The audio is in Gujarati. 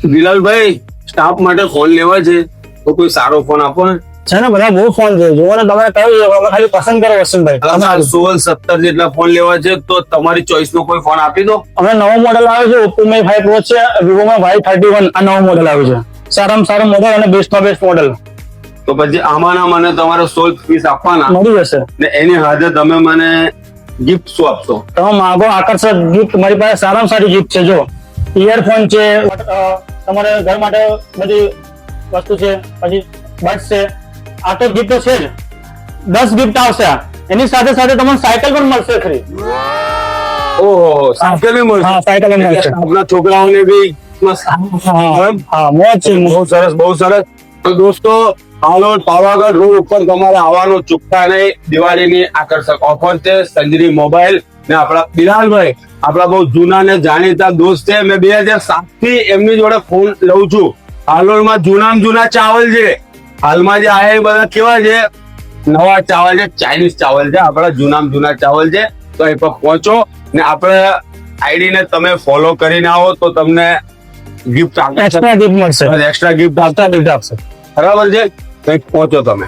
બિલાલભાઈ સ્ટાફ માટે ફોન લેવા છે તો કોઈ સારો ફોન આપો ને. છે ને બધા બહુ ફોન છે, જોવો ને તમે કયો લેવો, અમે ખાલી પસંદ કરો વસંતભાઈ. તમારે 16-17 જેટલા ફોન લેવા છે તો તમારી ચોઈસ નો કોઈ ફોન આપી દો. અમે નવો મોડેલ આવે છે, ઓપ્પો માં 5 પ્રો છે, વિવો માં Y31 આ નવો મોડેલ આવે છે. સારામાં સારું મોડેલ અને બેસ્ટમાં બેસ્ટ મોડેલ તો પછી આમાંના મને તમારે 16 પીસ આપવાના મળી જશે. ને એની સાથે તમે મને ગિફ્ટ શું આપશો? તમે માંગો આકર્ષક ગિફ્ટ, મારી પાસે સારામાં સારી ગિફ્ટ છે. જો ઇયરફોન છે, તમારે ઘર માટે બધી વસ્તુ છે, પછી બડ્સ છે. આ તો ગિફ્ટ છે જ, 10 ગિફ્ટ આવશે. એની સાથે સાથે તમને સાયકલ પણ મળશે ફ્રી. ઓહો, સાયકલ બી મળશે. હા, સાયકલ પણ મળશે. આપણા છોકરાઓને બી મસ્ત. હા, મોજ છે. બહુ સરસ, બહુ સરસ. તો દોસ્તો, હાલોલ પાવાગઢ રોડ ઉપર તમારે આવવાનું ચૂકતા નહીં. દિવાળીની આકર્ષક ઓફર છે. સંજરી મોબાઈલ ને આપણા બિલાલભાઈ આપણા બહુ જૂના ને જાણીતા દોસ્ત છે. મેં 2007 થી એમની જોડે ફોન લઉં છું. હાલોલમાં જૂનામાં જૂના ચાવલ છે. હાલમાં જે આયા એ બધા કેવા છે? નવા ચાવલ છે, ચાઇનીઝ ચાવલ છે. આપણા જૂનામાં જૂના ચાવલ છે. તો એ પર પહોંચો ને આપણે આઈડી ને તમે ફોલો કરીને આવો તો તમને ગિફ્ટ એક્સ્ટ્રા ગિફ્ટ મળશે. એક્સ્ટ્રા ગિફ્ટ આપશે. બરાબર છે, કંઈક પહોંચો તમે.